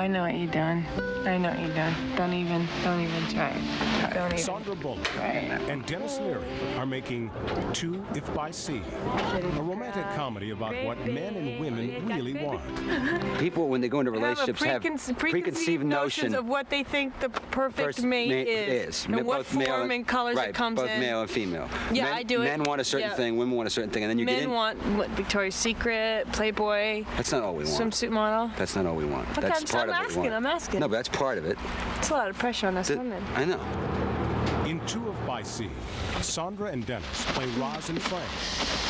I know what you're doing. I know what you're doing. Don't even try it. Don't even. Sandra Bullock and Dennis Leary are making Two If by Sea, a romantic comedy about what men and women really want. People, when they go into relationships, have preconceived notions of what they think the perfect mate is. And what form and colors it comes in. Both male and female. Yeah, men, I do it. Men want a certain thing, women want a certain thing, and then you get in. Men want what, Victoria's Secret, Playboy. That's not all we want. Swimsuit model. That's not all we want. Okay, that's part of what we want. I'm asking. No, but that's part of it. It's a lot of pressure on us women. I know. In Two If by Sea, Sandra and Dennis play Roz and Frank,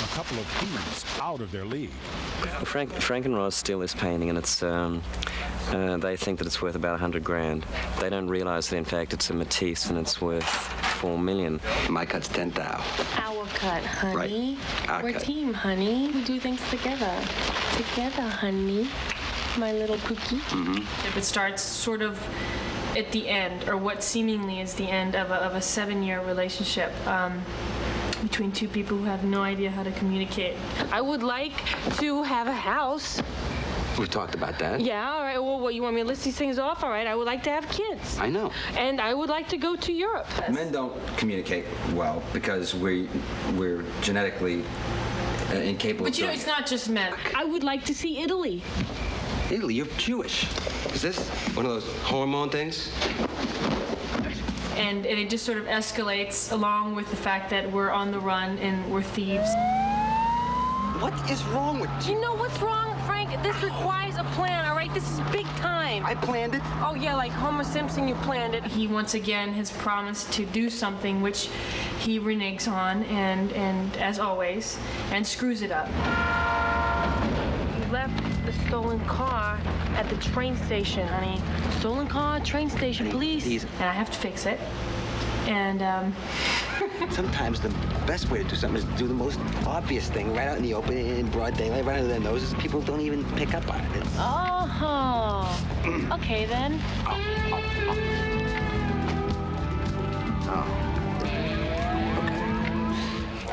a couple of thieves out of their league. Frank and Roz steal this painting, and it's they think that it's worth about $100,000. They don't realize that in fact it's a Matisse and it's worth $4 million. My cut's 10,000. Our cut, honey. Right. We're cut. Team, honey. We do things together. Together, honey. My little cookie. It starts sort of at the end, or what seemingly is the end of a 7-year relationship between two people who have no idea how to communicate. I would like to have a house. We talked about that. Yeah, all right. Well, what, you want me to list these things off? All right, I would like to have kids. I know. And I would like to go to Europe. Men don't communicate well because we're genetically incapable But of you know, doing it's it. not just men. I would like to see Italy. Italy, you're Jewish. Is this one of those hormone things? And it just sort of escalates along with the fact that we're on the run and we're thieves. What is wrong with you? You know what's wrong, Frank? This requires a plan, all right? This is big time. I planned it. Oh, yeah, like Homer Simpson, you planned it. He once again has promised to do something which he reneges on and as always, and screws it up. You left the stolen car at the train station, honey. Stolen car, train station, please. And I have to fix it. And Sometimes the best way to do something is do the most obvious thing right out in the open, in broad daylight, right under their noses, and people don't even pick up on it. Oh, okay then.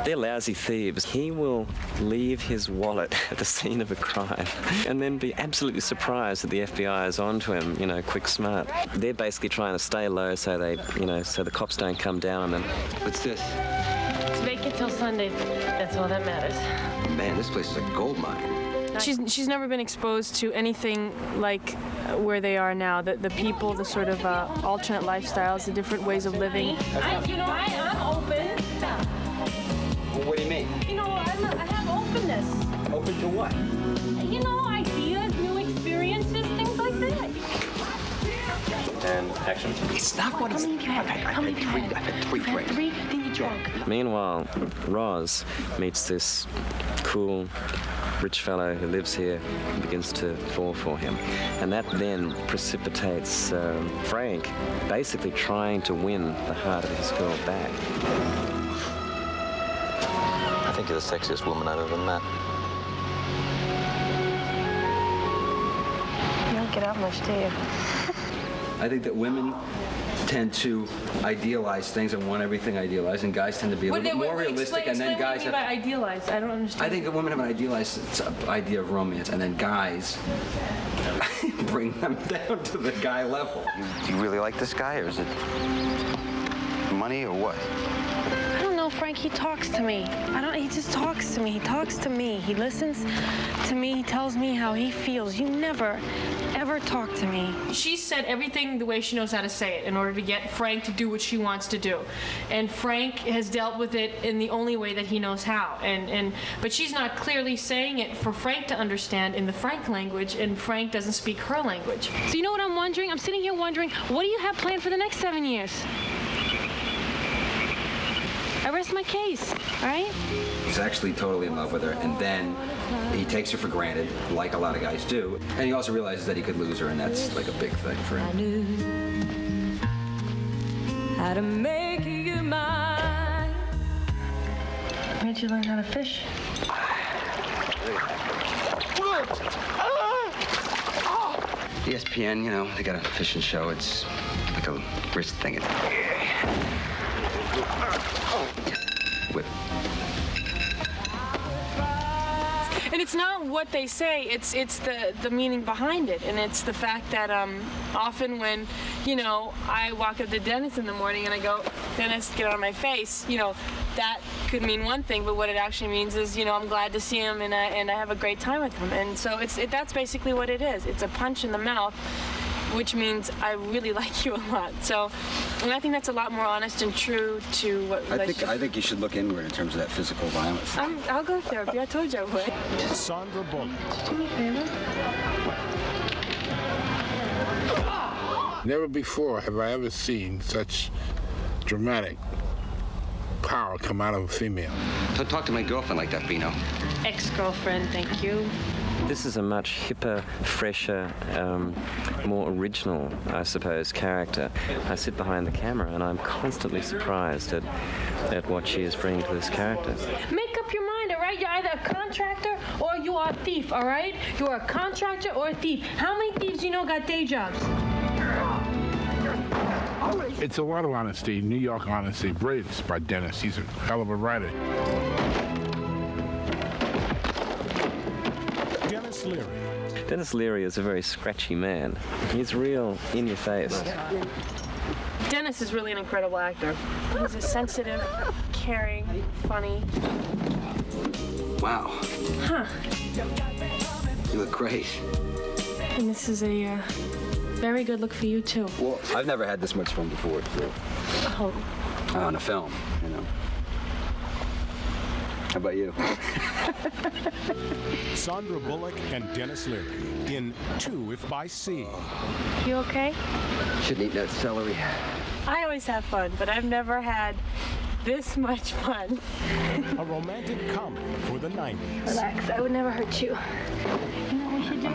They're lousy thieves. He will leave his wallet at the scene of a crime and then be absolutely surprised that the FBI is onto him, you know, quick smart. They're basically trying to stay low so they, you know, so the cops don't come down on them. What's this? It's vacant till Sunday. That's all that matters. Man, this place is a gold mine. she's never been exposed to anything like where they are now. The people, the sort of alternate lifestyles, the different ways of living. I'm open. Well, what do you mean? You know, I have openness. Open to what? You know, ideas, new experiences, things like that. And action. It's not what it's... I've had three drinks. Three, then you're drunk. Meanwhile, Roz meets this cool, rich fellow who lives here and begins to fall for him. And that then precipitates Frank basically trying to win the heart of his girl back. I think you're the sexiest woman I've ever met. You don't get out much, do you? I think that women tend to idealize things and want everything idealized, and guys tend to be a little bit more realistic, and then guys have... idealized? I don't understand. I think that women have an idealized idea of romance, and then guys bring them down to the guy level. Do you really like this guy, or is it money, or what? I don't know, Frank. He talks to me. He just talks to me. He talks to me. He listens to me. He tells me how he feels. You never, ever talk to me. She said everything the way she knows how to say it in order to get Frank to do what she wants to do. And Frank has dealt with it in the only way that he knows how. But she's not clearly saying it for Frank to understand in the Frank language, and Frank doesn't speak her language. So you know what I'm wondering? I'm sitting here wondering, what do you have planned for the next 7 years? I rest my case, all right? He's actually totally in love with her, and then he takes her for granted, like a lot of guys do. And he also realizes that he could lose her, and that's like a big thing for him. I knew how to make you mine. Where'd you learn how to fish? ESPN, you know, they got a fishing show. It's like a wrist thing. Whip. And it's not what they say, it's the meaning behind it. And it's the fact that often when, you know, I walk up to Dennis in the morning and I go, Dennis, get out of my face, you know, that could mean one thing, but what it actually means is, you know, I'm glad to see him and I have a great time with him. And so that's basically what it is. It's a punch in the mouth, which means I really like you a lot. So, and I think that's a lot more honest and true to what I think you should look inward in terms of that physical violence. I'll go to therapy. I told you I would. Sandra Bullock. Do me a favor. Never before have I ever seen such dramatic power come out of a female. Don't talk to my girlfriend like that, Bino. Ex-girlfriend, thank you. This is a much hipper, fresher, more original, I suppose, character. I sit behind the camera and I'm constantly surprised at what she is bringing to this character. Make up your mind, all right? You're either a contractor or you are a thief, all right? You are a contractor or a thief. How many thieves you know got day jobs? It's a lot of honesty, New York honesty. Brilliant by Dennis. He's a hell of a writer. Dennis Leary. Dennis Leary is a very scratchy man. He's real in your face. Dennis is really an incredible actor. He's a sensitive, caring, funny. Wow. Huh. You look great. And this is a very good look for you, too. Well, I've never had this much fun before, too. Oh. On a film, you know. How about you? Sandra Bullock and Dennis Leary in Two If by Sea. You okay? Shouldn't eat that celery. I always have fun, but I've never had this much fun. A romantic comedy for the 90s. Relax, I would never hurt you. You know what we should do?